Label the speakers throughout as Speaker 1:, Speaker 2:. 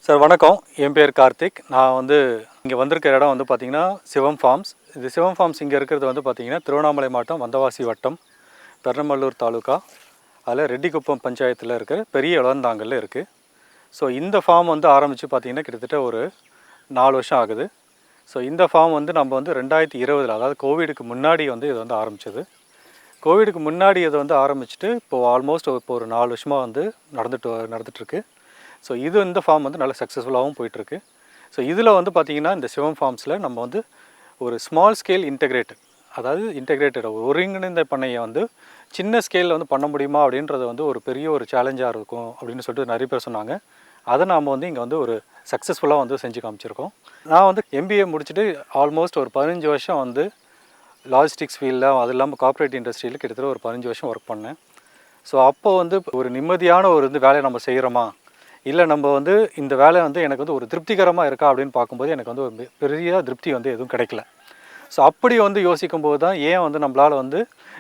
Speaker 1: Sir வணக்கம். என் பேர் கார்த்திக். நான் இங்கே வந்திருக்கிற இடம் பார்த்தீங்கன்னா சிவம் ஃபார்ம்ஸ். இது சிவம் ஃபார்ம்ஸ் இங்கே இருக்கிறது பார்த்தீங்கன்னா திருவண்ணாமலை மாவட்டம் வந்தவாசி வட்டம் பெரம்பலூர் தாலுக்கா. அதில் ரெட்டிக்குப்பம் பஞ்சாயத்தில் இருக்கிற பெரிய இளந்தாங்கல்ல இருக்குது. ஸோ இந்த ஃபார்ம் ஆரம்பித்து பார்த்தீங்கன்னா கிட்டத்தட்ட ஒரு 4 வருஷம் ஆகுது. ஸோ இந்த ஃபார்ம் நம்ம 2020 அதாவது கோவிடுக்கு முன்னாடி இது ஆரம்பித்தது. கோவிடுக்கு முன்னாடி இதை ஆரம்பிச்சுட்டு இப்போது ஆல்மோஸ்ட் இப்போ ஒரு 4 வருஷமாக நடந்துகிட்ருக்கு. ஸோ இந்த ஃபார்ம் நல்ல சக்ஸஸ்ஃபுல்லாகவும் போயிட்டுருக்கு. ஸோ இதில் பார்த்தீங்கன்னா இந்த சிவம் ஃபார்ம்ஸில் நம்ம ஒரு ஸ்மால் ஸ்கேல் இன்டெகிரேட்டட் ஒருங்கிணைந்த பண்ணையை சின்ன ஸ்கேலில் பண்ண முடியுமா அப்படின்றது ஒரு பெரிய ஒரு சேலஞ்சாக இருக்கும் அப்படின்னு சொல்லிட்டு நிறைய பேர் சொன்னாங்க. அதை நாம் இங்கே ஒரு சக்ஸஸ்ஃபுல்லாக செஞ்சு காமிச்சிருக்கோம். நான் MBA முடிச்சுட்டு ஆல்மோஸ்ட் ஒரு 15 வருஷம் லாஜிஸ்டிக்ஸ் ஃபீல்டில், அது இல்லாமல் கார்ப்பரேட் இண்டஸ்ட்ரியில் கிட்டத்தட்ட ஒரு 15 வருஷம் ஒர்க் பண்ணேன். ஸோ அப்போ ஒரு நிம்மதியான ஒரு வேலையை நம்ம செய்கிறோமா, இல்லை நம்ம இந்த வேலை எனக்கு ஒரு திருப்திகரமாக இருக்கா அப்படின்னு பார்க்கும்போது எனக்கு ஒரு பெரிய திருப்தி எதுவும் கிடைக்கல. ஸோ அப்படி யோசிக்கும்போது தான் ஏன் நம்மளால்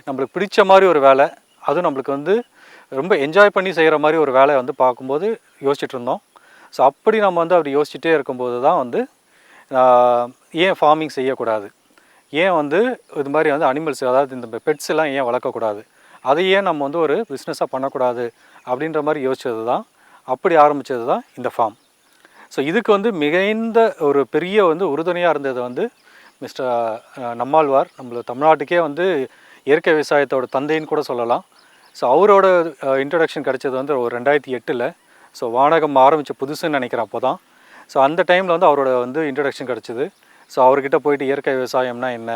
Speaker 1: நம்மளுக்கு பிடிச்ச மாதிரி ஒரு வேலை, அதுவும் நம்மளுக்கு ரொம்ப என்ஜாய் பண்ணி செய்கிற மாதிரி ஒரு வேலை பார்க்கும்போது யோசிச்சுட்டு இருந்தோம். ஸோ அப்படி நம்ம அப்படி யோசிச்சுட்டே இருக்கும்போது தான் ஏன் ஃபார்மிங் செய்யக்கூடாது, ஏன் இது மாதிரி அனிமல்ஸ், அதாவது இந்த பெட்ஸ் எல்லாம் ஏன் வளர்க்கக்கூடாது, அதை ஏன் நம்ம ஒரு பிஸ்னஸாக பண்ணக்கூடாது அப்படின்ற மாதிரி யோசிச்சது தான், அப்படி ஆரம்பித்தது தான் இந்த ஃபார்ம். ஸோ இதுக்கு மிகுந்த ஒரு பெரிய உறுதுணையாக இருந்தது மிஸ்டர் நம்மாழ்வார். நம்மள தமிழ்நாட்டுக்கே இயற்கை விவசாயத்தோட தந்தைன்னு கூட சொல்லலாம். ஸோ அவரோட இன்ட்ரடக்ஷன் கிடச்சது ஒரு 2008. ஸோ வானகம் ஆரம்பித்த புதுசுன்னு நினைக்கிறேன் அப்போ தான். ஸோ அந்த டைமில் அவரோட இன்ட்ரடக்ஷன் கிடச்சிது. ஸோ அவர்கிட்ட போயிட்டு இயற்கை விவசாயம்னா என்ன,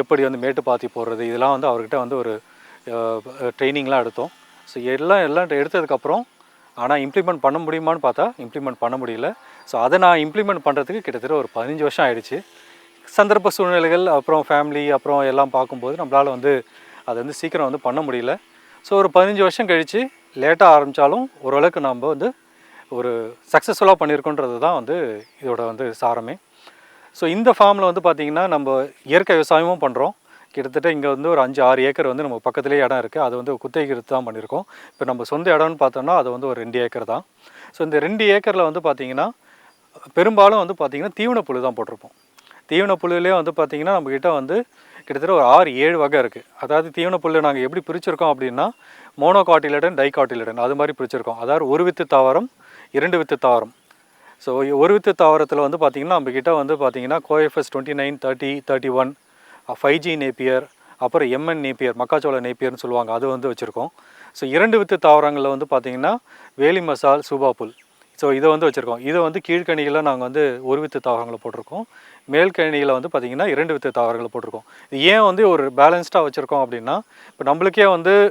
Speaker 1: எப்படி மேட்டு பாத்தி போடுறது, இதெல்லாம் அவர்கிட்ட ஒரு ட்ரைனிங்லாம் எடுத்தோம். ஸோ எல்லாம் எடுத்ததுக்கப்புறம் ஆனால் இம்ப்ளிமெண்ட் பண்ண முடியுமான்னு பார்த்தா இம்ப்ளிமெண்ட் பண்ண முடியல. ஸோ அதை நான் இம்ப்ளிமெண்ட் பண்ணுறதுக்கு கிட்டத்தட்ட ஒரு 15 வருஷம் ஆகிடுச்சு. சந்தர்ப்ப சூழ்நிலைகள், அப்புறம் ஃபேமிலி, அப்புறம் எல்லாம் பார்க்கும்போது நம்மளால் அதை சீக்கிரம் பண்ண முடியல. ஸோ ஒரு 15 வருஷம் கழித்து லேட்டாக ஆரம்பித்தாலும் ஓரளவுக்கு நம்ம ஒரு சக்ஸஸ்ஃபுல்லாக பண்ணியிருக்கோன்றது தான் இதோட சாரமே. ஸோ இந்த ஃபார்மில் பார்த்திங்கன்னா நம்ம இயற்கை விவசாயமும் பண்ணுறோம். கிட்டத்தட்ட இங்கே ஒரு 5-6 ஏக்கர் நம்ம பக்கத்துலேயே இடம் இருக்குது. அது குத்தகைக்கு எடுத்து தான் பண்ணியிருக்கோம். இப்போ நம்ம சொந்த இடம்னு பார்த்தோம்னா அது ஒரு 2 ஏக்கர் தான். ஸோ இந்த 2 ஏக்கரில் பார்த்திங்கன்னா பெரும்பாலும் பார்த்திங்கன்னா தீவனப்புழு தான் போட்டிருப்போம். தீவனப்புழுவிலே பார்த்திங்கன்னா நம்மக்கிட்ட கிட்டத்தட்ட ஒரு 6-7 வகை இருக்குது. அதாவது தீவனப்புழு நாங்கள் எப்படி பிரிச்சுருக்கோம் அப்படின்னா மோனோகாட்டிலிடன், டைகாட்டிலிடன் அது மாதிரி பிரிச்சுருக்கோம். அதாவது ஒரு வித்து தாவரம், 2 வித்து தாவரம். ஸோ ஒரு வித்து தாவரத்தில் பார்த்திங்கன்னா நம்மக்கிட்ட பார்த்திங்கன்னா கோஎஃப்எஸ் 29, 30, 31, 5G நேப்பியர், அப்புறம் MN நேப்பியர், மக்காச்சோள நேப்பியர்னு சொல்லுவாங்க, அது வச்சுருக்கோம். ஸோ 2 வித்து தாவரங்களில் பார்த்திங்கன்னா வேலி மசால், சூபாப்புல், ஸோ இதை வச்சுருக்கோம். இதை கீழ்கணிகளில் நாங்கள் ஒரு வித்து தாவரங்களை போட்டிருக்கோம். மேல்கணியில் பார்த்திங்கன்னா 2 வித்து தாவரங்களை போட்டிருக்கோம். இது ஏன் ஒரு பேலன்ஸ்டாக வச்சுருக்கோம் அப்படின்னா, இப்போ நம்மளுக்கே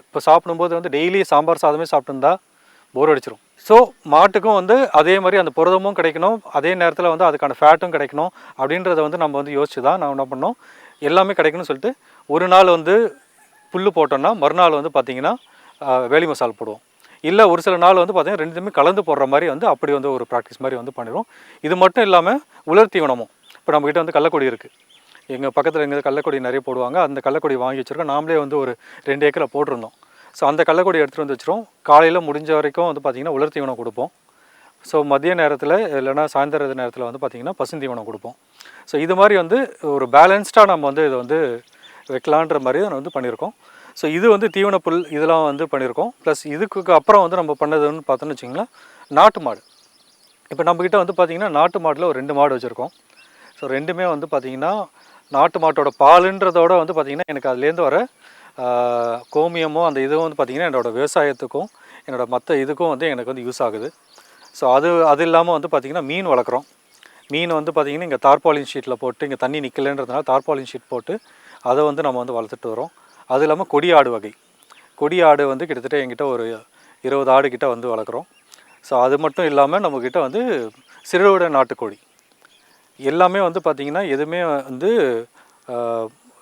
Speaker 1: இப்போ சாப்பிடும்போது டெய்லி சாம்பார் சாதமே சாப்பிட்டுருந்தா போர் அடிச்சிடும். ஸோ மாட்டுக்கும் அதே மாதிரி அந்த புரதமும் கிடைக்கணும், அதே நேரத்தில் அதுக்கான ஃபேட்டும் கிடைக்கணும் அப்படின்றத நம்ம யோசிச்சு தான் நான் என்ன பண்ணோம், எல்லாமே கிடைக்கணும்னு சொல்லிட்டு ஒரு நாள் புல் போட்டோன்னா மறுநாள் பார்த்திங்கன்னா வேலி மசால் போடுவோம். இல்லை ஒரு சில நாள் பார்த்திங்கன்னா ரெண்டுமே கலந்து போடுற மாதிரி அப்படி ஒரு ப்ராக்டிஸ் மாதிரி பண்ணிடுவோம். இது மட்டும் இல்லாமல் உலர் தீவனமும் இப்போ நம்மக்கிட்ட கள்ளக்கொடி இருக்குது. எங்கள் பக்கத்தில் எங்கள் கள்ளக்கொடி நிறைய போடுவாங்க. அந்த கள்ளக்கொடி வாங்கி வச்சுருக்கோம். நாமளே ஒரு 2 ஏக்கரில் போட்டிருந்தோம். ஸோ அந்த கள்ளக்கொடி எடுத்துகிட்டு வச்சுருவோம். காலையில் முடிஞ்ச வரைக்கும் பார்த்திங்கன்னா உலர் தீவனம் கொடுப்போம். ஸோ மதிய நேரத்தில் இல்லைனா சாயந்தர நேரத்தில் பார்த்திங்கன்னா பசுந்தீவனம் கொடுப்போம். ஸோ இது மாதிரி ஒரு பேலன்ஸ்டாக நம்ம இதை வைக்கலான்ற மாதிரி பண்ணியிருக்கோம். ஸோ இது தீவனப்புல் இதெல்லாம் பண்ணியிருக்கோம். ப்ளஸ் இதுக்கு அப்புறம் நம்ம பண்ணதுன்னு பார்த்தோன்னு வச்சிங்களேன், நாட்டு மாடு. இப்போ நம்மக்கிட்ட பார்த்திங்கன்னா நாட்டு மாட்டில் ஒரு 2 மாடு வச்சுருக்கோம். ஸோ ரெண்டுமே பார்த்திங்கன்னா நாட்டு மாட்டோட பாலுன்றதோட பார்த்திங்கன்னா எனக்கு அதுலேருந்து வர கோமியமும் அந்த இதுவும் பார்த்திங்கன்னா என்னோடய விவசாயத்துக்கும் என்னோடய மற்ற இதுக்கும் எனக்கு யூஸ் ஆகுது. ஸோ அது இல்லாமல் பார்த்திங்கன்னா மீன் வளர்க்குறோம். மீன் பார்த்திங்கன்னா இங்கே தார்பாலின் ஷீட்டில் போட்டு, இங்கே தண்ணி நிற்கலைன்றதுனால தார்பாலின் ஷீட் போட்டு அதை நம்ம வளர்த்துட்டு வரோம். அது இல்லாமல் கொடி ஆடு வகை, கொடி ஆடு கிட்டத்தட்ட எங்கிட்ட ஒரு 20 ஆடு கிட்ட வளர்க்குறோம். ஸோ அது மட்டும் இல்லாமல் நம்மக்கிட்ட சிறுவிட நாட்டுக்கோழி எல்லாமே பார்த்திங்கன்னா எதுவுமே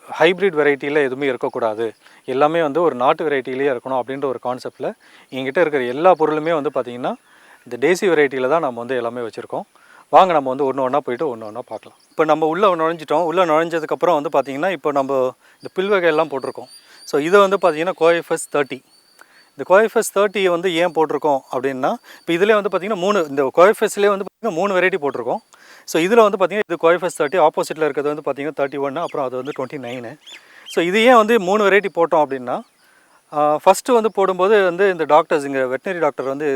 Speaker 1: ஹைப்ரிட் வெரைட்டியில் எதுவுமே இருக்கக்கூடாது, எல்லாமே ஒரு நாட்டு வெரைட்டியிலே இருக்கணும் அப்படின்ற ஒரு கான்செப்டில் எங்கிட்ட இருக்கிற எல்லா பொருளுமே பார்த்திங்கன்னா இந்த தேசி வெரைட்டியில் தான் நம்ம எல்லாமே வச்சுருக்கோம். வாங்க நம்ம ஒன்று ஒன்றா போய்ட்டு ஒன்று ஒன்றா பார்க்கலாம். இப்போ நம்ம உள்ளே நுழைஞ்சிட்டோம். உள்ளே நுழைஞ்சதுக்கப்புறம் பார்த்திங்கன்னா இப்போ நம்ம இந்த பில் வகையெல்லாம் போட்டிருக்கோம். ஸோ இதை பார்த்திங்கன்னா கோஎஃப்எஸ் 30, இந்த கோஎஃப்எஸ் 30 வந்து ஏன் போட்டிருக்கோம் அப்படின்னா, இப்போ இதிலே வந்து பார்த்திங்கன்னா 3 இந்த கோஎஃப்எஸ்லேயே வந்து பார்த்திங்கன்னா 3 வெரைட்டி போட்டிருக்கோம். ஸோ இதில் வந்து பார்த்திங்கன்னா இது கோஎஃப்எஸ் 30, ஆப்போசிட்டில் இருக்கிறது வந்து பார்த்திங்கன்னா 31, அப்புறம் அது வந்து 29. ஸோ இது ஏன் வந்து 3 வெரைட்டி போட்டோம் அப்படின்னா, ஃபஸ்ட்டு வந்து போடும்போது வந்து இந்த டாக்டர்ஸ் இங்கே வெட்டினரி டாக்டர் வந்து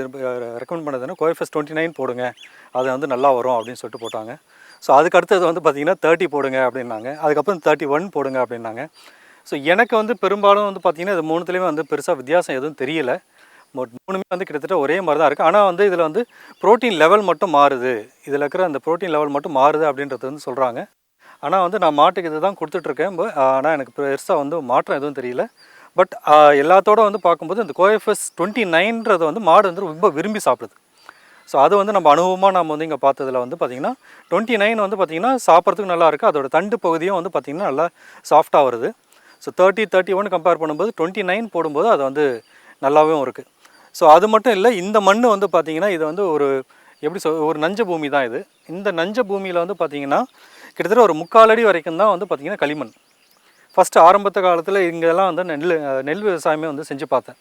Speaker 1: ரெக்கமெண்ட் பண்ணதுன்னா கோஎஃப்எஸ் 29 போடுங்க, அது வந்து நல்லா வரும் அப்படின்னு சொல்லிட்டு போட்டாங்க. ஸோ அதுக்கு அடுத்தது வந்து பார்த்திங்கன்னா 30 போடுங்க அப்படின்னாங்க. அதுக்கப்புறம் 31 போடுங்க அப்படின்னாங்க. ஸோ எனக்கு வந்து பெரும்பாலும் வந்து பார்த்திங்கன்னா இது 3துலேயுமே வந்து பெருசாக வித்தியாசம் எதுவும் தெரியல. 3மே வந்து கிட்டத்தட்ட ஒரே மாதிரி தான் இருக்குது. ஆனால் வந்து இதில் வந்து ப்ரோட்டீன் லெவல் மட்டும் மாறுது, இதில் இருக்கிற அந்த ப்ரோட்டீன் லெவல் மட்டும் மாறுது அப்படின்றது வந்து சொல்கிறாங்க. ஆனால் வந்து நான் மாட்டுக்கு இது தான் கொடுத்துட்ருக்கேன். ஆனால் எனக்கு பெருசாக வந்து மாற்றம் எதுவும் தெரியல. பட் எல்லாத்தோட வந்து பார்க்கும்போது இந்த கோஎஃப்எஸ் 29ன்றது வந்து மாடு வந்து ரொம்ப விரும்பி சாப்பிடுது. ஸோ அது வந்து நம்ம அனுபவமாக நம்ம வந்து இங்கே பார்த்ததில் வந்து பார்த்திங்கன்னா 29 வந்து பார்த்திங்கன்னா சாப்பிட்றதுக்கு நல்லா இருக்குது. அதோட தண்டு பகுதியும் வந்து பார்த்திங்கன்னா நல்லா சாஃப்டாக வருது. ஸோ 30, 31 கம்பேர் பண்ணும்போது 29 போடும்போது அது வந்து நல்லாவும் இருக்குது. ஸோ அது மட்டும் இல்லை, இந்த மண் வந்து பார்த்திங்கன்னா இது வந்து ஒரு எப்படி ஒரு நஞ்ச பூமி தான் இது. இந்த நஞ்ச பூமியில் வந்து பார்த்திங்கன்னா கிட்டத்தட்ட ஒரு 3/4 அடி வரைக்கும் தான் வந்து பார்த்திங்கன்னா களிமண். ஃபஸ்ட்டு ஆரம்பத்த காலத்தில் இங்கெல்லாம் வந்து நெல் விவசாயமே வந்து செஞ்சு பார்த்தேன்.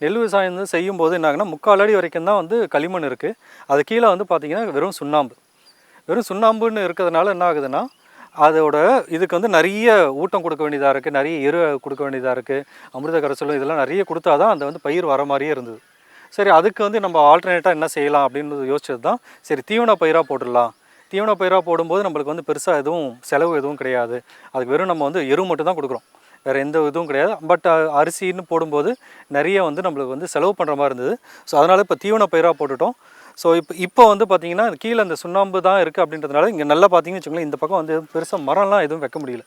Speaker 1: நெல் விவசாயம் வந்து செய்யும்போது என்ன ஆகுனா 3/4 அடி வரைக்கும் தான் வந்து களிமண் இருக்குது. அது கீழே வந்து பார்த்திங்கன்னா வெறும் சுண்ணாம்பு. வெறும் சுண்ணாம்புன்னு இருக்கிறதுனால என்ன ஆகுதுன்னா, அதோட இதுக்கு வந்து நிறைய ஊட்டம் கொடுக்க வேண்டியதாக இருக்குது, நிறைய எரு கொடுக்க வேண்டியதாக இருக்குது, அமிர்த கரைசலும் இதெல்லாம் நிறைய கொடுத்தா தான் அந்த வந்து பயிர் வர மாதிரியே இருந்தது. சரி, அதுக்கு வந்து நம்ம ஆல்டர்னேட்டாக என்ன செய்யலாம் அப்படின்னு யோசிச்சது தான், சரி தீவன பயிராக போட்டுடலாம். தீவன பயிராக போடும்போது நம்மளுக்கு வந்து பெருசாக எதுவும் செலவு எதுவும் கிடையாது. அதுக்கு வெறும் நம்ம வந்து எரு மட்டும் தான் கொடுக்குறோம், வேறு எந்த இதுவும் கிடையாது. பட் அரிசின்னு போடும்போது நிறைய வந்து நம்மளுக்கு வந்து செலவு பண்ணுற மாதிரி இருந்தது. ஸோ அதனால் இப்போ தீவன பயிராக போட்டுட்டோம். ஸோ இப்போ வந்து பார்த்திங்கன்னா கீழே அந்த சுண்ணாம்பு தான் இருக்குது அப்படின்றதுனால இங்கே நல்லா பார்த்திங்கன்னு வச்சுக்கோங்களேன், இந்த பக்கம் வந்து பெருசாக மரம்லாம் எதுவும் வைக்க முடியல.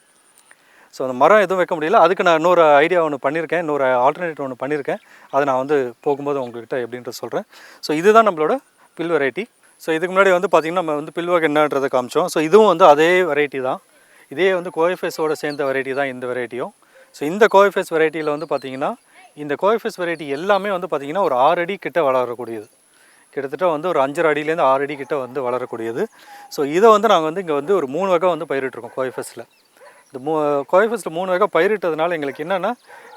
Speaker 1: ஸோ அந்த மரம் எதுவும் வைக்க முடியல. அதுக்கு நான் இன்னொரு ஐடியா ஒன்று பண்ணியிருக்கேன், இன்னொரு ஆல்டர்னேட்டிவ் ஒன்று பண்ணியிருக்கேன். அதை நான் வந்து போகும்போது உங்கள்கிட்ட எப்படின்றது சொல்கிறேன். ஸோ இதுதான் நம்மளோட பில் வெரைட்டி. ஸோ இதுக்கு முன்னாடி வந்து பார்த்திங்கன்னா நம்ம வந்து பில் வகை என்னன்றதை காமிச்சோம். ஸோ இதுவும் வந்து அதே வெரைட்டி தான். இதே வந்து கோஎஃப்எஸோடு சேர்ந்த வெரைட்டி தான் இந்த வெரைட்டியும். ஸோ இந்த கோஎஃப்எஸ் வெரைட்டியில் வந்து பார்த்திங்கன்னா இந்த கோஎஃப்எஸ் வெரைட்டி எல்லாமே வந்து பார்த்திங்கன்னா ஒரு 6 அடி கிட்ட வளரக்கூடியது. கிட்டத்தட்ட வந்து ஒரு 5 அடியிலேருந்து 6 அடி கிட்ட வந்து வளரக்கூடியது. ஸோ இதை வந்து நாங்கள் வந்து இங்கே வந்து ஒரு 3 வகை வந்து பயிரிட்டுருக்கோம் கோஎஃப்எஸில். இந்த கோஎஃப்எஸில் 3 வகை பயிரிட்டதுனால எங்களுக்கு என்னென்னா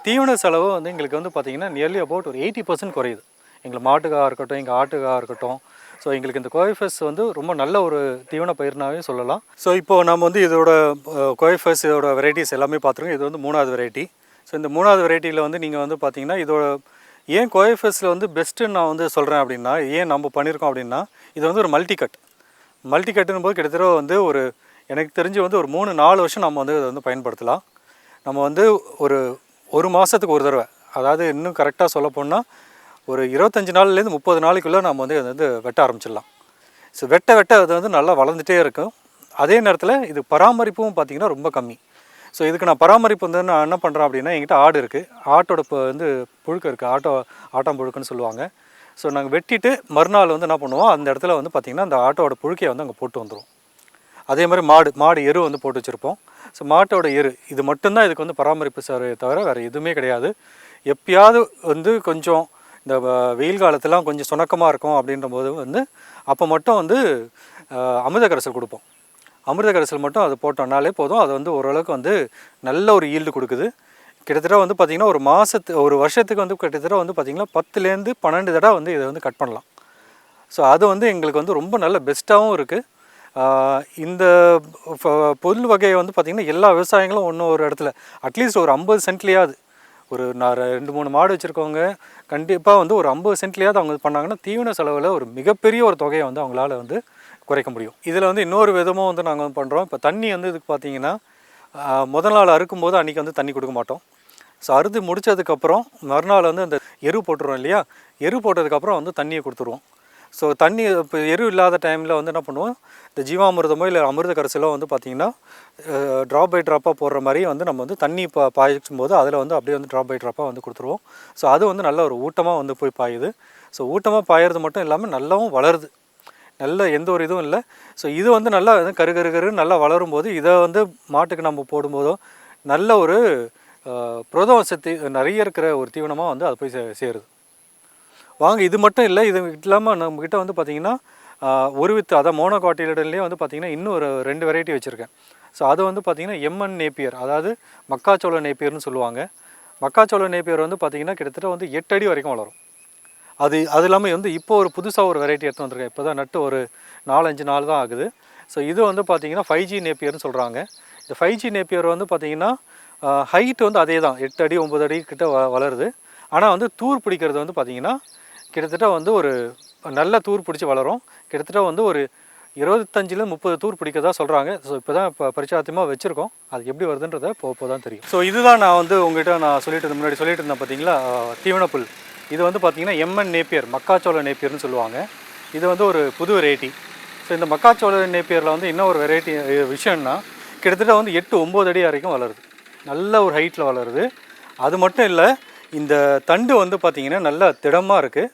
Speaker 1: தீவன செலவு வந்து எங்களுக்கு வந்து பார்த்திங்கன்னா நியர்லி அபவுட் ஒரு 80% குறையுது. எங்களுக்கு மாட்டுக்காக இருக்கட்டும், எங்கள் ஆட்டுக்காக இருக்கட்டும். ஸோ எங்களுக்கு இந்த கோஎஃப்எஸ் வந்து ரொம்ப நல்ல ஒரு தீவன பயிர்னாவே சொல்லலாம். ஸோ இப்போது நம்ம வந்து இதோட கோஎஃப்எஸ் இதோட வெரைட்டிஸ் எல்லாமே பார்த்துருக்கோம். இது வந்து 3வது வெரைட்டி. ஸோ இந்த 3வது வெரைட்டியில் வந்து நீங்கள் வந்து பார்த்திங்கன்னா இதோட ஏன் கோஎஃப்எஸில் வந்து பெஸ்ட்டுன்னு நான் வந்து சொல்கிறேன் அப்படின்னா, ஏன் நம்ம பண்ணியிருக்கோம் அப்படின்னா, இது வந்து ஒரு மல்டி கட்டுன்னு போது கிட்டத்தட்ட வந்து ஒரு எனக்கு தெரிஞ்சு வந்து ஒரு 3-4 வருஷம் நம்ம வந்து இதை வந்து பயன்படுத்தலாம். நம்ம வந்து ஒரு மாதத்துக்கு ஒரு தடவை, அதாவது இன்னும் கரெக்டாக சொல்ல போனால் ஒரு 25 நாள்லேருந்து 30 நாளைக்குள்ளே நம்ம வந்து அதை வந்து வெட்ட ஆரம்பிச்சிடலாம். ஸோ வெட்ட அது வந்து நல்லா வளர்ந்துட்டே இருக்கும். அதே நேரத்தில் இது பராமரிப்பும் பார்த்திங்கன்னா ரொம்ப கம்மி. ஸோ இதுக்கு நான் பராமரிப்பு வந்து நான் என்ன பண்ணுறேன் அப்படின்னா, என்கிட்ட ஆடு இருக்குது. ஆட்டோட வந்து புழுக்க இருக்குது, ஆட்டாம்புழுக்குன்னு சொல்லுவாங்க. ஸோ நாங்கள் வெட்டிட்டு மறுநாள் வந்து என்ன பண்ணுவோம், அந்த இடத்துல வந்து பார்த்திங்கன்னா அந்த ஆட்டோட புழுக்கையை வந்து அங்கே போட்டு வந்துடும். அதே மாதிரி மாடு எரு வந்து போட்டு வச்சுருப்போம். ஸோ மாட்டோட எரு இது மட்டும்தான் இதுக்கு வந்து பராமரிப்பு சேவையை தவிர வேறு எதுவுமே கிடையாது. எப்பயாவது வந்து கொஞ்சம் இந்த வெயில் காலத்துலாம் கொஞ்சம் சுணக்கமாக இருக்கும் அப்படின்ற போது வந்து அப்போ மட்டும் வந்து அமிர்த கரைசல் கொடுப்போம். அமிர்த கரைசல் மட்டும் அது போட்டோம்னாலே போதும். அது வந்து ஓரளவுக்கு வந்து நல்ல ஒரு ஈல்டு கொடுக்குது. கிட்டத்தட்ட வந்து பார்த்திங்கன்னா ஒரு வருஷத்துக்கு வந்து கிட்டத்தட்ட வந்து பார்த்திங்கன்னா 10லேருந்து 12 தடவை வந்து இதை வந்து கட் பண்ணலாம். ஸோ அது வந்து எங்களுக்கு வந்து ரொம்ப நல்ல பெஸ்ட்டாகவும் இருக்குது. இந்த பொருள் வகையை வந்து பார்த்திங்கன்னா எல்லா விவசாயிகளும் ஒரு இடத்துல அட்லீஸ்ட் ஒரு 50 சென்ட்லேயாவது நான் 2-3 மாடு வச்சுருக்கவங்க கண்டிப்பாக வந்து ஒரு 50 சென்ட்லேயாவது அவங்க பண்ணாங்கன்னா தீவன செலவில் ஒரு மிகப்பெரிய ஒரு தொகையை வந்து அவங்களால வந்து குறைக்க முடியும். இதில் வந்து இன்னொரு விதமும் வந்து நாங்கள் வந்து பண்ணுறோம். இப்போ தண்ணி வந்து இதுக்கு பார்த்திங்கன்னா முதல் நாள் அறுக்கும்போது அன்றைக்கி வந்து தண்ணி கொடுக்க மாட்டோம். ஸோ அறுத்து முடித்ததுக்கப்புறம் மறுநாள் வந்து அந்த எரு போட்டுருவோம் இல்லையா, எரு போட்டதுக்கப்புறம் வந்து தண்ணியை கொடுத்துருவோம். ஸோ தண்ணி இப்போ எரு இல்லாத டைமில் வந்து என்ன பண்ணுவோம், இந்த ஜீவாமிர்தமோ இல்லை அமிர்த கரைசலோ வந்து பார்த்திங்கன்னா ட்ராப் பை ட்ராப்பாக போடுற மாதிரி வந்து நம்ம வந்து தண்ணி பாய்ச்சும் போது அதில் வந்து அப்படியே வந்து ட்ராப் பை ட்ராப்பாக வந்து கொடுத்துருவோம். ஸோ அது வந்து நல்ல ஒரு ஊட்டமாக வந்து போய் பாயுது. ஸோ ஊட்டமாக பாயிறது மட்டும் இல்லாமல் நல்லாவும் வளருது, நல்ல எந்த ஒரு இதுவும் இல்லை. ஸோ இது வந்து நல்லா கரு நல்லா வளரும் போது இதை வந்து மாட்டுக்கு நம்ம போடும்போதோ நல்ல ஒரு புரத சக்தி நிறைய இருக்கிற ஒரு தீவனமாக வந்து அது போய் சேருது. வாங்க, இது மட்டும் இல்லை, இது இல்லாமல் நம்மக்கிட்ட வந்து பார்த்திங்கன்னா ஒரு வித்து அதான் மோனோகாட்டிலிடன்லேயே வந்து பார்த்திங்கன்னா இன்னும் ஒரு 2 வெரைட்டி வச்சுருக்கேன். ஸோ அது வந்து பார்த்திங்கன்னா எம்என் நேப்பியர், அதாவது மக்காச்சோள நேப்பியர்னு சொல்லுவாங்க. மக்காச்சோள நேப்பியர் வந்து பார்த்திங்கன்னா கிட்டத்தட்ட வந்து 8 அடி வரைக்கும் வளரும். அது இல்லாமல் வந்து இப்போ ஒரு புதுசாக ஒரு வெரைட்டி எடுத்து வந்திருக்கேன். இப்போ தான் நட்டு ஒரு 4-5 நாள் தான் ஆகுது. ஸோ இது வந்து பார்த்திங்கன்னா 5G நேப்பியர்னு சொல்கிறாங்க. இந்த 5G நேப்பியர் வந்து பார்த்திங்கன்னா ஹைட் வந்து அதே தான் 8 அடி 9 அடி கிட்ட வளருது. ஆனால் வந்து தூர் பிடிக்கிறது வந்து பார்த்திங்கன்னா கிட்டத்தட்ட வந்து ஒரு நல்ல தூர் பிடிச்சி வளரும். கிட்டத்தட்ட வந்து ஒரு 25-30 தூர் பிடிக்கிறதா சொல்கிறாங்க. ஸோ இப்போ தான் பரிச்சாத்தியமாக வச்சுருக்கோம். அது எப்படி வருதுன்றதை போக தான் தெரியும். ஸோ இதுதான் நான் வந்து உங்கள்கிட்ட நான் முன்னாடி சொல்லிட்டு இருந்தேன் பார்த்தீங்களா, தீவனப்புல். இது வந்து பார்த்திங்கன்னா MN நேப்பியர், மக்காச்சோள நேப்பியர்னு சொல்லுவாங்க. இது வந்து ஒரு புது வெரைட்டி. ஸோ இந்த மக்காச்சோள நேப்பியரில் வந்து இன்னும் ஒரு வெரைட்டி விஷயம்னா கிட்டத்தட்ட வந்து 8-9 அடி வரைக்கும் வளருது. நல்ல ஒரு ஹைட்டில் வளருது. அது மட்டும் இல்லை, இந்த தண்டு வந்து பார்த்திங்கன்னா நல்லா திடமாக இருக்குது.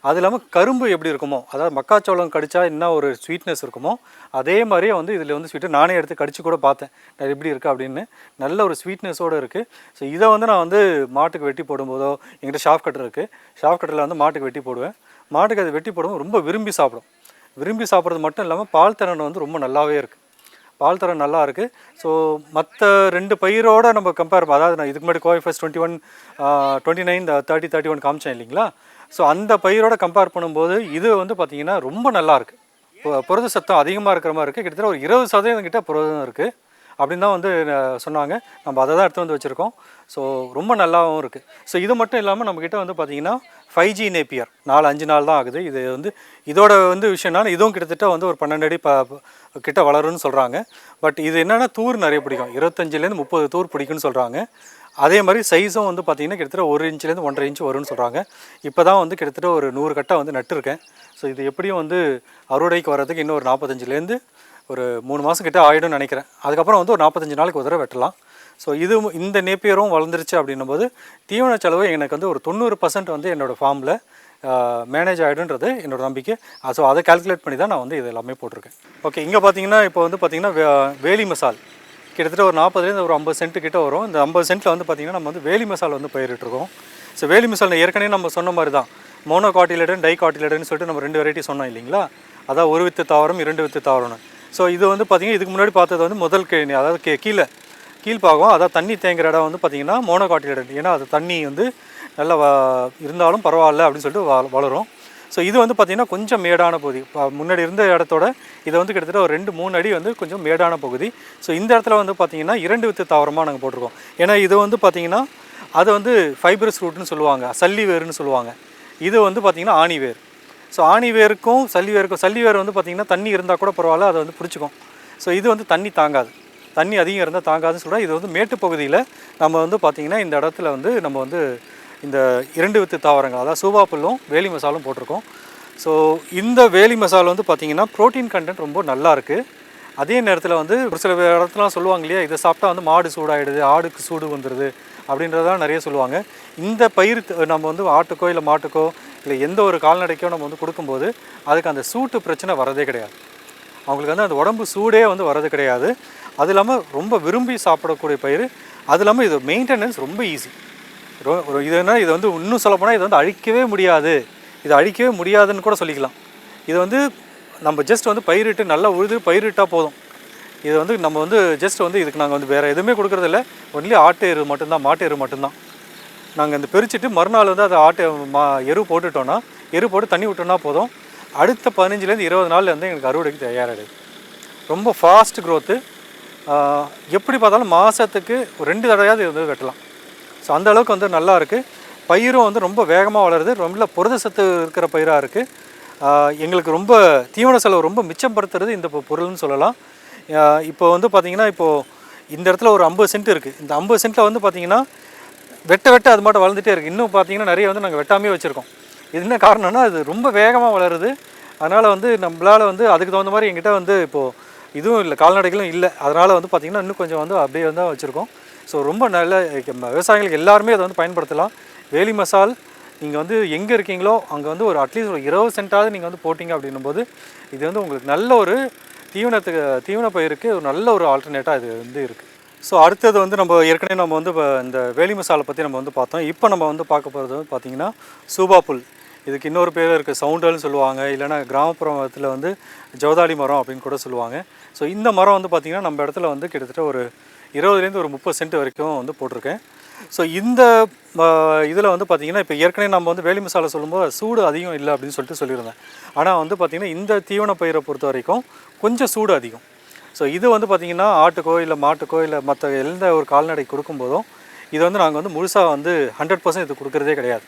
Speaker 1: அது இல்லாமல் கரும்பு எப்படி இருக்குமோ, அதாவது மக்காச்சோளம் கடித்தா என்ன ஒரு ஸ்வீட்னஸ் இருக்குமோ அதே மாதிரியே வந்து இதில் வந்து ஸ்வீட்டு நானே எடுத்து கடிச்சு கூட பார்த்தேன் அது எப்படி இருக்குது அப்படின்னு. நல்ல ஒரு ஸ்வீட்னஸோடு இருக்குது. ஸோ இதை வந்து நான் வந்து மாட்டுக்கு வெட்டி போடும்போதோ, எங்கிட்ட ஷாஃப் கட்டர் இருக்குது, ஷாஃப் கட்டரில் வந்து மாட்டுக்கு வெட்டி போடுவேன். மாட்டுக்கு அதை வெட்டி போடும்போது ரொம்ப விரும்பி சாப்பிடும். விரும்பி சாப்பிட்றது மட்டும் இல்லாமல் பால் திறன் வந்து ரொம்ப நல்லாவே இருக்குது. பால் தரம் நல்லா இருக்குது. ஸோ மற்ற 2 பயிரோடு நம்ம கம்பேர், அதாவது நான் இதுக்கு முன்னாடி கோவை ஃபர்ஸ்ட் 21, 29, 30, 31 காமிச்சேன் இல்லைங்களா. ஸோ அந்த பயிரோட கம்பேர் பண்ணும்போது இது வந்து பார்த்திங்கன்னா ரொம்ப நல்லாயிருக்கு. புரத சத்தம் அதிகமாக இருக்கிற மாதிரி இருக்குது. கிட்டத்தட்ட ஒரு 20% கிட்ட புரதம் இருக்குது அப்படின்னு தான் வந்து சொன்னாங்க. நம்ம அதை தான் எடுத்து வந்து வச்சுருக்கோம். ஸோ ரொம்ப நல்லாவும் இருக்குது. ஸோ இது மட்டும் இல்லாமல் நம்மக்கிட்ட வந்து பார்த்திங்கன்னா 5G நேப்பியர் 4-5 நாள் தான் ஆகுது. இது வந்து இதோட வந்து விஷயம்னா இதுவும் கிட்டத்தட்ட வந்து ஒரு 12 அடி கிட்ட வளரும்னு சொல்கிறாங்க. பட் இது என்னென்னா தூர் நிறைய பிடிக்கும். 25-30 தூர் பிடிக்கும்னு சொல்கிறாங்க. அதே மாதிரி சைஸும் வந்து பார்த்திங்கன்னா கிட்டத்தட்ட 1 இன்ச்லேருந்து 1.5 இன்ச் வரும்னு சொல்கிறாங்க. இப்போ தான் வந்து கிட்டத்தட்ட ஒரு 100 கட்டை வந்து நட்டுருக்கேன். ஸோ இது எப்படியும் வந்து அறுவடைக்கு வர்றதுக்கு இன்னும் ஒரு 45லேருந்து ஒரு 3 மாதம் கிட்ட ஆகிடும்னு நினைக்கிறேன். அதுக்கப்புறம் வந்து ஒரு 45 நாளைக்கு ஒரு தடவை வெட்டலாம். ஸோ இந்த நேப்பியரும் வளர்ந்துருச்சு அப்படின்னும்போது தீவன செலவு எனக்கு வந்து ஒரு 90% வந்து என்னோடய ஃபார்மில் மேனேஜ் ஆகிடுன்றது என்னோடய நம்பிக்கை. ஸோ அதை கால்குலேட் பண்ணி தான் நான் வந்து இது எல்லாமே போட்டிருக்கேன். ஓகே, இங்கே பார்த்தீங்கன்னா இப்போ வந்து பார்த்திங்கன்னா வேலி மசால் கிட்டத்தட்ட ஒரு 40லேருந்து ஒரு 50 சென்ட் கிட்ட வரும். இந்த 50 சென்ட்டில் வந்து பார்த்திங்கன்னா நம்ம வந்து வேலி மசால் வந்து பயிரிட்டுருக்கோம். ஸோ வேலி மசால் ஏற்கனவே நம்ம சொன்ன மாதிரி தான் மோனோகாட்டிலேடன் டைகாட்டிலேடன் சொல்லிட்டு நம்ம 2 வெரைட்டி சொன்னோம் இல்லைங்களா. அதான் ஒரு வித்து தாவரம் 2 வித்து தாவரம்னு. ஸோ இது வந்து பார்த்திங்கன்னா இதுக்கு முன்னாடி பார்த்தது வந்து முதல் கேணி, அதாவது கீழ்பாகம், அதாவது தண்ணி தேங்குற இடம் வந்து பார்த்திங்கன்னா மோனோகாட்டிலேடன். ஏன்னா அது தண்ணி வந்து நல்லா இருந்தாலும் பரவாயில்ல அப்படின்னு சொல்லிட்டு வளரும். ஸோ இது வந்து பார்த்திங்கன்னா கொஞ்சம் மேடான பகுதி. முன்னாடி இருந்த இடத்தோட இதை வந்து கிட்டத்தட்ட ஒரு 2-3 அடி வந்து கொஞ்சம் மேடான பகுதி. ஸோ இந்த இடத்துல வந்து பார்த்திங்கன்னா 2 வித்து தாவரமாக நாங்கள் போட்டிருக்கோம். ஏன்னா இது வந்து பார்த்திங்கன்னா அது வந்து ஃபைப்ரஸ் ரூட்னு சொல்லுவாங்க, சல்லி வேர்னு சொல்லுவாங்க. இது வந்து பார்த்திங்கன்னா ஆணி வேர். ஸோ ஆணி வேருக்கும் சல்லி வேர் வந்து பார்த்திங்கன்னா தண்ணி இருந்தால் கூட பரவாயில்ல, அதை வந்து பிடிச்சிக்கும். ஸோ இது வந்து தண்ணி தாங்காது, தண்ணி அதிகம் இருந்தால் தாங்காதுன்னு சொல்கிறேன். இது வந்து மேட்டு பகுதியில் நம்ம வந்து பார்த்திங்கன்னா இந்த இடத்துல வந்து நம்ம வந்து இந்த 2 வித்து தாவரங்கள், அதாவது சூவாப்புல்லும் வேலி மசாலும் போட்டிருக்கோம். ஸோ இந்த வேலி மசால் வந்து பார்த்திங்கன்னா ப்ரோட்டீன் கண்டென்ட் ரொம்ப நல்லா இருக்குது. அதே நேரத்தில் வந்து ஒரு சில இடத்துலாம் சொல்லுவாங்க இல்லையா, இதை சாப்பிட்டா வந்து மாடு சூடாகிடுது, ஆடுக்கு சூடு வந்துடுது அப்படின்றதான் நிறைய சொல்லுவாங்க. இந்த பயிர் நம்ம வந்து ஆட்டுக்கோ இல்லை மாட்டுக்கோ இல்லை எந்த ஒரு கால்நடைக்கோ நம்ம வந்து கொடுக்கும்போது அதுக்கு அந்த சூட்டு பிரச்சனை வரதே கிடையாது. அவங்களுக்கு வந்து அந்த உடம்பு சூடே வந்து வரது கிடையாது. அது இல்லாமல் ரொம்ப விரும்பி சாப்பிடக்கூடிய பயிர். அது இல்லாமல் இது மெயின்டெனன்ஸ் ரொம்ப ஈஸி. இது என்ன, இது வந்து இன்னும் சொல்லப்போனால் இது வந்து அழிக்கவே முடியாதுன்னு கூட சொல்லிக்கலாம். இது வந்து நம்ம ஜஸ்ட் வந்து பயிரிட்டு நல்லா உழுது பயிரிட்டால் போதும். இது வந்து நம்ம வந்து ஜஸ்ட் வந்து இதுக்கு நாங்கள் வந்து வேறு எதுவுமே கொடுக்குறதில்ல. ஒன்லி ஆட்டு எரு மட்டும்தான், மாட்டு எரு மட்டும்தான். நாங்கள் இந்த பிரிச்சுட்டு மறுநாள் வந்து அதை எரு போட்டுட்டோன்னா, எரு போட்டு தண்ணி விட்டோன்னா போதும். அடுத்த 15லேருந்து 20 நாளில் வந்து எங்களுக்கு அறுவடைக்கு தயாராகிடுது. ரொம்ப ஃபாஸ்ட் க்ரோத்து. எப்படி பார்த்தாலும் மாதத்துக்கு 2 தடவையாவது இது வந்து வெட்டலாம். ஸோ அந்த அளவுக்கு வந்து நல்லா இருக்குது. பயிரும் வந்து ரொம்ப வேகமாக வளருது. ரொம்ப புரத சத்து இருக்கிற பயிராக இருக்குது. எங்களுக்கு ரொம்ப தீவன செலவு ரொம்ப மிச்சப்படுத்துறது இந்த பொருள்னு சொல்லலாம். இப்போ வந்து பார்த்திங்கன்னா இப்போது இந்த இடத்துல ஒரு 50 சென்ட் இருக்குது. இந்த 50 சென்ட்டில் வந்து பார்த்திங்கன்னா வெட்ட அது மட்டும் வளர்ந்துட்டே இருக்குது. இன்னும் பார்த்திங்கன்னா நிறைய வந்து நாங்கள் வெட்டாமே வச்சுருக்கோம். இது என்ன காரணம்னா அது ரொம்ப வேகமாக வளருது. அதனால் வந்து நம்மளால் வந்து அதுக்கு தகுந்த மாதிரி எங்கிட்ட வந்து இப்போது இதுவும் இல்லை, கால்நடைகளும் இல்லை. அதனால் வந்து பார்த்திங்கன்னா இன்னும் கொஞ்சம் வந்து அப்படியே வந்து வச்சுருக்கோம். ஸோ ரொம்ப நல்ல விவசாயிகளுக்கு எல்லாருமே அதை வந்து பயன்படுத்தலாம். வேலி மசால் நீங்கள் வந்து எங்கே இருக்கீங்களோ அங்கே வந்து ஒரு அட்லீஸ்ட் ஒரு 20 சென்ட்டாவது நீங்கள் வந்து போட்டிங்க அப்படின்னும்போது இது வந்து உங்களுக்கு நல்ல ஒரு தீவன பயிருக்கு ஒரு நல்ல ஒரு ஆல்டர்னேட்டாக இது வந்து இருக்குது. ஸோ அடுத்தது வந்து நம்ம ஏற்கனவே நம்ம வந்து இந்த வேலி மசாலை பற்றி நம்ம வந்து பார்த்தோம். இப்போ நம்ம வந்து பார்க்க போகிறது வந்து பார்த்திங்கன்னா சூபாப்புல். இதுக்கு இன்னொரு பேர் இருக்குது, சவுண்டல்னு சொல்லுவாங்க, இல்லைனா கிராமப்புறத்தில் வந்து ஜவதாலி மரம் அப்படின்னு கூட சொல்லுவாங்க. ஸோ இந்த மரம் வந்து பார்த்திங்கன்னா நம்ம இடத்துல வந்து கிட்டத்தட்ட ஒரு 20லேருந்து ஒரு 30 சென்ட் வரைக்கும் வந்து போட்டிருக்கேன். ஸோ இந்த இதில் வந்து பார்த்திங்கன்னா இப்போ ஏற்கனவே நம்ம வந்து வேலி மசாலா சொல்லும்போது சூடு அதிகம் இல்லை அப்படின்னு சொல்லிட்டு சொல்லியிருந்தேன். ஆனால் வந்து பார்த்திங்கன்னா இந்த தீவன பயிரை பொறுத்த வரைக்கும் கொஞ்சம் சூடு அதிகம். ஸோ இது வந்து பார்த்திங்கன்னா ஆட்டுக்கோ இல்லை மாட்டுக்கோ இல்லை மற்ற எந்த ஒரு கால்நடை கொடுக்கும்போதும் இது வந்து நாங்கள் வந்து முழுசாக வந்து 100% இது கொடுக்குறதே கிடையாது.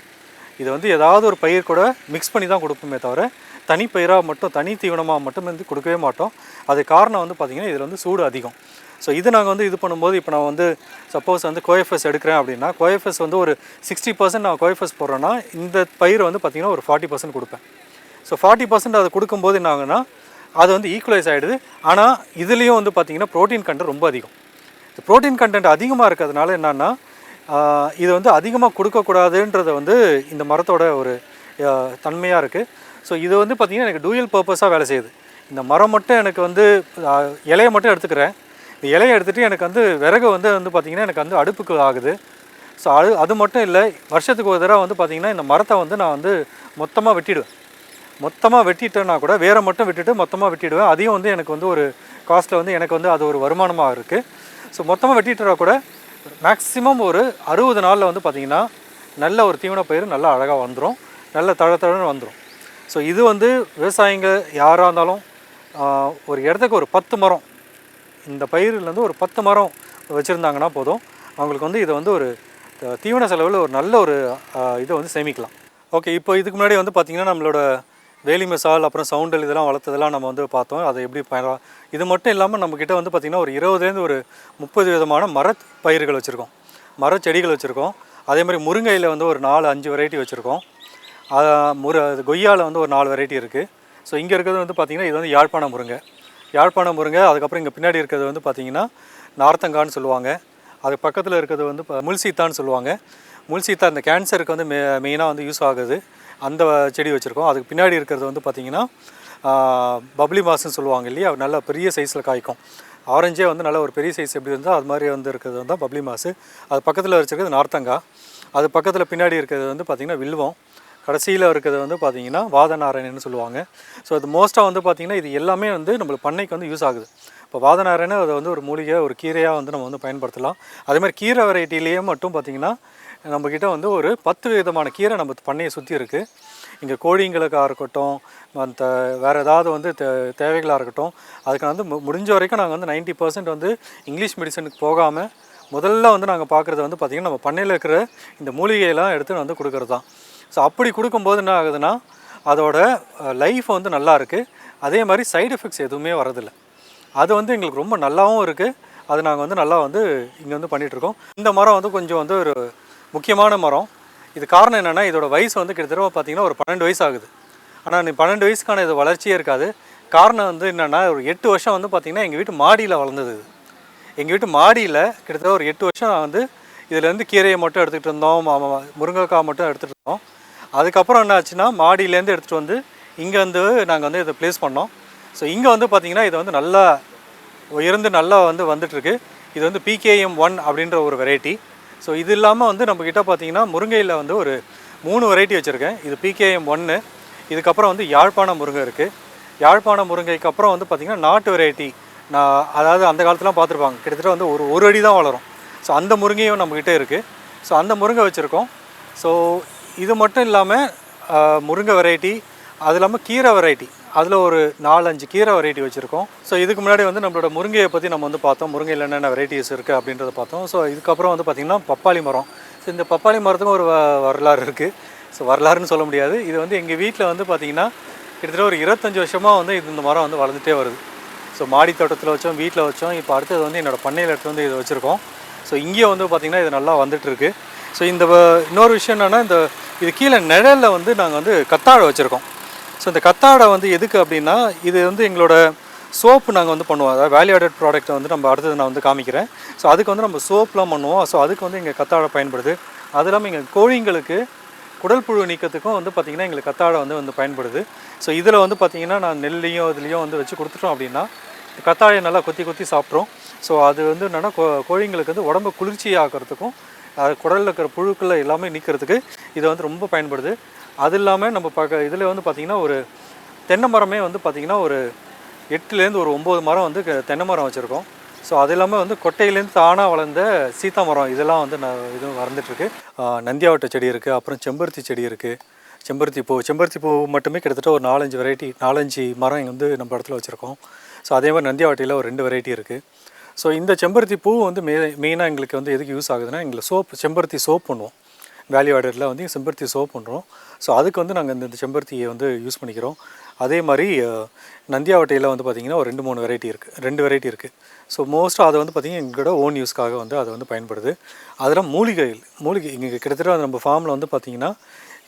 Speaker 1: இது வந்து ஏதாவது ஒரு பயிர் கூட மிக்ஸ் பண்ணி தான் கொடுப்போமே தவிர தனி பயிராக மட்டும் தனி தீவனமாக மட்டும் வந்து கொடுக்கவே மாட்டோம். அது காரணம் வந்து பார்த்திங்கன்னா இதில் வந்து சூடு அதிகம். ஸோ இது நாங்கள் வந்து இது பண்ணும்போது இப்போ நான் வந்து சப்போஸ் வந்து கோஎஃப்எஸ் எடுக்கிறேன் அப்படின்னா கோஎஃப்எஸ் வந்து ஒரு 60% நான் கோஎஃப்எஸ் போடுறேன்னா இந்த பயிர் வந்து பார்த்திங்கன்னா ஒரு 40% கொடுப்பேன். ஸோ 40% அது கொடுக்கும்போது என்ன ஆகுன்னா அது வந்து ஈக்குவலைஸ் ஆகிடுது. ஆனால் இதுலேயும் வந்து பார்த்திங்கன்னா ப்ரோட்டீன் கண்டென்ட் ரொம்ப அதிகம். இந்த ப்ரோட்டீன் கண்டென்ட் அதிகமாக இருக்கிறதுனால என்னென்னா இது வந்து அதிகமாக கொடுக்கக்கூடாதுன்றத வந்து இந்த மரத்தோட ஒரு தன்மையாக இருக்குது. ஸோ இது வந்து பார்த்திங்கன்னா எனக்கு டூயல் பர்பஸாக வேலை செய்யுது. இந்த மரம் மட்டும் எனக்கு வந்து இலையை மட்டும் எடுத்துக்கிறேன். இந்த இலையை எடுத்துகிட்டு எனக்கு வந்து விறகு வந்து பார்த்திங்கன்னா எனக்கு வந்து அடுப்புக்கு ஆகுது. ஸோ அது மட்டும் இல்லை, வருஷத்துக்கு ஒரு தடவை வந்து பார்த்திங்கன்னா இந்த மரத்தை வந்து நான் வந்து மொத்தமாக வெட்டிடுவேன். மொத்தமாக வெட்டிட்டேன்னா கூட வேரை மட்டும் விட்டுட்டு மொத்தமாக வெட்டிடுவேன். அதையும் வந்து எனக்கு வந்து ஒரு காஸ்ட்டில் வந்து எனக்கு வந்து அது ஒரு வருமானமாக இருக்குது. ஸோ மொத்தமாக வெட்டிட்டா கூட மேக்ஸிமம் ஒரு 60 நாளில் வந்து பார்த்திங்கன்னா நல்ல ஒரு தீவன பயிர் நல்லா அழகாக வந்துடும், நல்ல தழத்தழன்னு வந்துடும். ஸோ இது வந்து விவசாயிங்க யாராக இருந்தாலும் ஒரு இடத்துக்கு ஒரு 10 மரம், இந்த பயிர்லேருந்து ஒரு 10 மரம் வச்சுருந்தாங்கன்னா போதும், அவங்களுக்கு வந்து இதை வந்து ஒரு தீவன செலவில் ஒரு நல்ல ஒரு இதை வந்து சேமிக்கலாம். ஓகே, இப்போ இதுக்கு முன்னாடி வந்து பார்த்திங்கன்னா நம்மளோட வேலி மசால் அப்புறம் சவுண்டல் இதெல்லாம் வளர்த்ததெல்லாம் நம்ம வந்து பார்த்தோம். அதை எப்படி இது மட்டும் இல்லாமல் நம்மக்கிட்ட வந்து பார்த்திங்கன்னா ஒரு 20லேருந்து ஒரு 30 விதமான மரப்பயிர்கள் வச்சுருக்கோம், மரச்செடிகள் வச்சுருக்கோம். அதே மாதிரி முருங்கையில் வந்து ஒரு 4-5 வெரைட்டி வச்சுருக்கோம். கொய்யாவில் வந்து ஒரு 4 வெரைட்டி இருக்குது. ஸோ இங்கே இருக்கிறது வந்து பார்த்திங்கன்னா இது வந்து யாழ்ப்பாண முருங்கை. அதுக்கப்புறம் இங்கே பின்னாடி இருக்கிறது வந்து பார்த்திங்கன்னா நார்த்தங்கான்னு சொல்லுவாங்க. அது பக்கத்தில் இருக்கிறது வந்து முல்சீத்தான்னு சொல்லுவாங்க. முல்சீத்தா இந்த கேன்சருக்கு வந்து மெயினாக வந்து யூஸ் ஆகுது, அந்த செடி வச்சுருக்கோம். அதுக்கு பின்னாடி இருக்கிறது வந்து பார்த்திங்கன்னா பப்ளி மாஸ்ன்னு சொல்லுவாங்க இல்லையா, நல்ல பெரிய சைஸில் காய்க்கும். ஆரஞ்சே வந்து நல்ல ஒரு பெரிய சைஸ் எப்படி இருந்தால் அது மாதிரி வந்து இருக்கிறது வந்து பப்ளி மாஸு. அது பக்கத்தில் வச்சுருக்கிறது நார்த்தங்கா. அது பக்கத்தில் பின்னாடி இருக்கிறது வந்து பார்த்திங்கன்னா வில்வம். கடைசியில் இருக்கிறது வந்து பார்த்திங்கன்னா வாதநாராயணன்னு சொல்லுவாங்க. ஸோ அது மோஸ்ட்டாக வந்து பார்த்திங்கன்னா இது எல்லாமே வந்து நம்மளுக்கு பண்ணைக்கு வந்து யூஸ் ஆகுது. இப்போ வாதநாராயணன் அதை வந்து ஒரு மூலிகை, ஒரு கீரையாக வந்து நம்ம வந்து பயன்படுத்தலாம். அதே மாதிரி கீரை வெரைட்டிலேயே மட்டும் பார்த்திங்கன்னா நம்மக்கிட்ட வந்து ஒரு 10 விதமான கீரை நம்ம பண்ணையை சுற்றி இருக்குது. இங்கே கோழிங்களுக்காக இருக்கட்டும், மற்ற வேறு ஏதாவது வந்து தேவைகளாக இருக்கட்டும், அதுக்கு வந்து முடிஞ்ச வரைக்கும் நாங்கள் வந்து 90% வந்து இங்கிலீஷ் மெடிசனுக்கு போகாமல் முதல்ல வந்து நாங்கள் பார்க்குறது வந்து பார்த்திங்கன்னா நம்ம பண்ணையில் இருக்கிற இந்த மூலிகையெல்லாம் எடுத்து வந்து கொடுக்குறது தான். ஸோ அப்படி கொடுக்கும்போது என்ன ஆகுதுன்னா அதோட லைஃப் வந்து நல்லா இருக்குது. அதே மாதிரி சைடு எஃபெக்ட்ஸ் எதுவுமே வரதில்லை. அது வந்து எங்களுக்கு ரொம்ப நல்லாவும் இருக்குது. அது நாங்கள் வந்து நல்லா வந்து இங்கே வந்து பண்ணிகிட்ருக்கோம். இந்த மரம் வந்து கொஞ்சம் வந்து ஒரு முக்கியமான மரம். இது காரணம் என்னென்னா இதோட வயசு வந்து கிட்டத்தட்ட பார்த்திங்கன்னா ஒரு 12 வயசு ஆகுது. ஆனால் 12 வயசுக்கான இது வளர்ச்சியே இருக்காது. காரணம் வந்து என்னென்னா ஒரு 8 வருஷம் வந்து பார்த்திங்கன்னா எங்கள் வீட்டு மாடியில் வளர்ந்தது. எங்கள் வீட்டு மாடியில் கிட்டத்தட்ட ஒரு 8 வருஷம் நான் வந்து இதிலேருந்து கீரையை மட்டும் எடுத்துகிட்டு இருந்தோம், முருங்கைக்காய் மட்டும் எடுத்துகிட்டு இருந்தோம். அதுக்கப்புறம் என்ன ஆச்சுன்னா மாடியிலேருந்து எடுத்துகிட்டு வந்து இங்கே வந்து நாங்கள் வந்து இதை ப்ளேஸ் பண்ணோம். ஸோ இங்கே வந்து பார்த்திங்கன்னா இது வந்து நல்லா உயர்ந்து நல்லா வந்து வந்துட்டுருக்கு. இது வந்து PKM1 அப்படின்ற ஒரு வெரைட்டி. ஸோ இது இல்லாமல் வந்து நம்மக்கிட்ட பார்த்திங்கன்னா முருங்கையில் வந்து ஒரு 3 வெரைட்டி வச்சுருக்கேன். இது PKM1. இதுக்கப்புறம் வந்து யாழ்ப்பாண முருங்கை இருக்குது. யாழ்ப்பாண முருங்கைக்கு அப்புறம் வந்து பார்த்திங்கன்னா நாட்டு வெரைட்டி. அதாவது அந்த காலத்துலாம் பார்த்துருப்பாங்க, கிட்டத்தட்ட வந்து ஒரு அடி தான் வளரும். ஸோ அந்த முருங்கையும் நம்மக்கிட்ட இருக்குது. ஸோ அந்த முருங்கை வச்சுருக்கோம். ஸோ இது மட்டும் இல்லாமல் முருங்கை வெரைட்டி, அது இல்லாமல் கீரை வெரைட்டி, அதில் ஒரு 4-5 கீரை வெரைட்டி வச்சுருக்கோம். ஸோ இதுக்கு முன்னாடி வந்து நம்மளோட முருங்கையை பற்றி நம்ம வந்து பார்த்தோம், முருங்கையில் என்னென்ன வெரைட்டிஸ் இருக்குது அப்படின்றத பார்த்தோம். ஸோ இதுக்கப்புறம் வந்து பார்த்திங்கன்னா பப்பாளி மரம். ஸோ இந்த பப்பாளி மரத்துக்கும் ஒரு வரலாறு இருக்குது. ஸோ வரலாறுன்னு சொல்ல முடியாது. இது வந்து எங்கள் வீட்டில் வந்து பார்த்திங்கன்னா கிட்டத்தட்ட ஒரு 25 வருஷமாக வந்து இந்த மரம் வந்து வளர்ந்துட்டே வருது. ஸோ மாடி தோட்டத்தில் வச்சோம், வீட்டில் வச்சோம். இப்போ அடுத்தது வந்து என்னோடய பண்ணையில் எடுத்து வந்து இதை வச்சுருக்கோம். ஸோ இங்கேயே வந்து பார்த்திங்கன்னா இது நல்லா வந்துட்டுருக்கு. ஸோ இந்த இன்னொரு விஷயம் என்னென்னா இது கீழே நிழலில் வந்து நாங்கள் வந்து கத்தாழை வச்சுருக்கோம். ஸோ இந்த கத்தாழை வந்து எதுக்கு அப்படின்னா இது வந்து எங்களோட சோப்பு நாங்கள் வந்து பண்ணுவோம். அதாவது வேல்யூ ஆடட் ப்ராடக்ட்டை வந்து நம்ம அடுத்தது நான் வந்து காமிக்கிறேன். ஸோ அதுக்கு வந்து நம்ம சோப்லாம் பண்ணுவோம். ஸோ அதுக்கு வந்து எங்கள் கத்தாழை பயன்படுது. அது இல்லாமல் எங்கள் கோழிங்களுக்கு குடல் புழு நீக்கத்துக்கும் வந்து பார்த்திங்கன்னா எங்களுக்கு கத்தாழை வந்து பயன்படுது. ஸோ இதில் வந்து பார்த்திங்கன்னா நான் நெல்லையும் இதுலேயும் வந்து வச்சு கொடுத்துட்டோம் அப்படின்னா கத்தாழையை நல்லா கொத்தி சாப்பிட்றோம். ஸோ அது வந்து என்னென்னா கோழிங்களுக்கு வந்து உடம்பு குளிர்ச்சி ஆக்கிறதுக்கும் அது குடலில் இருக்கிற புழுக்களை எல்லாமே நீக்கிறதுக்கு இதை வந்து ரொம்ப பயன்படுது. அது இல்லாமல் நம்ம இதில் வந்து பார்த்திங்கன்னா ஒரு தென்னை மரமே வந்து பார்த்திங்கன்னா ஒரு 8லேருந்து ஒரு 9 மரம் வந்து தென்னை மரம் வச்சுருக்கோம். ஸோ அது இல்லாமல் வந்து கொட்டையிலேருந்து தானாக வளர்ந்த சீத்தாமரம் இதெல்லாம் வந்து இதுவும் வளர்ந்துட்டுருக்கு. நந்தியாவட்ட செடி இருக்குது, அப்புறம் செம்பருத்தி செடி இருக்குது, செம்பருத்தி பூ மட்டுமே கிட்டத்தட்ட ஒரு 4-5 வெரைட்டி 4-5 மரம் இங்கே வந்து நம்ம இடத்துல வச்சுருக்கோம். ஸோ அதே மாதிரி நந்தியாவட்டியில் ஒரு 2 வெரைட்டி இருக்குது. ஸோ இந்த செம்பருத்தி பூ வந்து மெயினாக எங்களுக்கு வந்து எதுக்கு யூஸ் ஆகுதுன்னா, எங்களுக்கு செம்பருத்தி சோப் பண்ணுவோம். வேல்யூ ஆடரில் வந்து செம்பருத்தி சோப் பண்ணுறோம். ஸோ அதுக்கு வந்து நாங்கள் இந்த செம்பருத்தியை வந்து யூஸ் பண்ணிக்கிறோம். அதே மாதிரி நந்தியாவட்டையில் வந்து பார்த்திங்கன்னா ஒரு 2-3 வெரைட்டி இருக்குது, 2 வெரைட்டி இருக்குது. ஸோ மோஸ்ட்டாக அதை வந்து பார்த்திங்கன்னா எங்களோட ஓன் யூஸ்க்காக வந்து அது வந்து பயன்படுது. அதெல்லாம் மூலிகை இங்கே கிட்டத்தட்ட நம்ம ஃபார்மில் வந்து பார்த்திங்கன்னா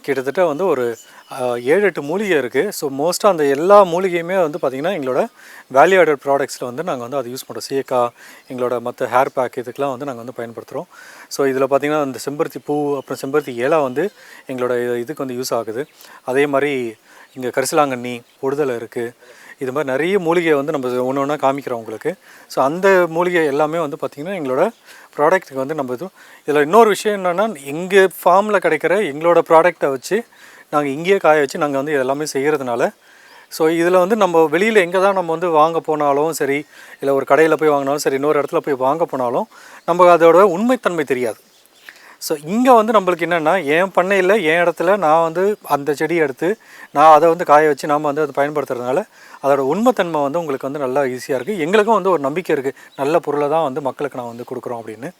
Speaker 1: கிட்டத்தட்ட வந்து ஒரு 7-8 மூலிகை இருக்குது. ஸோ மோஸ்ட்டாக அந்த எல்லா மூலிகையுமே வந்து பார்த்திங்கன்னா எங்களோட வேல்யூ ஆடட் ப்ராடக்ட்ஸில் வந்து நாங்கள் வந்து அதை யூஸ் பண்ணுறோம். சீயக்காய், எங்களோட மற்ற ஹேர் பேக் இதுக்கெலாம் வந்து நாங்கள் வந்து பயன்படுத்துகிறோம். ஸோ இதில் பார்த்திங்கன்னா இந்த செம்பருத்தி பூ அப்புறம் செம்பருத்தி இலை வந்து எங்களோட இதுக்கு வந்து யூஸ் ஆகுது. அதே மாதிரி இங்கே கரிசலாங்கண்ணி, பொடுதலை இருக்குது. இது மாதிரி நிறைய மூலிகை வந்து நம்ம ஒன்று ஒன்றா காமிக்கிறோம் உங்களுக்கு. ஸோ அந்த மூலிகை எல்லாமே வந்து பார்த்திங்கன்னா எங்களோட ப்ராடக்ட்டுக்கு வந்து நம்ம இதில் இன்னொரு விஷயம் என்னென்னா, எங்கள் ஃபார்மில் கிடைக்கிற எங்களோட ப்ராடக்டை வச்சு நாங்கள் இங்கேயே காய வச்சு நாங்கள் வந்து எல்லாமே செய்கிறதுனால, ஸோ இதில் வந்து நம்ம வெளியில் எங்கே தான் நம்ம வந்து வாங்க போனாலும் சரி, இல்லை ஒரு கடையில் போய் வாங்கினாலும் சரி, இன்னொரு இடத்துல போய் வாங்க போனாலும் நமக்கு அதோட உண்மைத்தன்மை தெரியாது. ஸோ இங்கே வந்து நம்மளுக்கு என்னென்னா, என் பண்ணையில் என் இடத்துல நான் வந்து அந்த செடியை எடுத்து நான் அதை வந்து காய வச்சு நாம் வந்து அதை பயன்படுத்துறதுனால அதோட உண்மைத்தன்மை வந்து உங்களுக்கு வந்து நல்லா ஈஸியாக இருக்குது. எங்களுக்கும் வந்து ஒரு நம்பிக்கை இருக்குது, நல்ல பொருளை தான் வந்து மக்களுக்கு நான் வந்து கொடுக்குறோம் அப்படின்னு.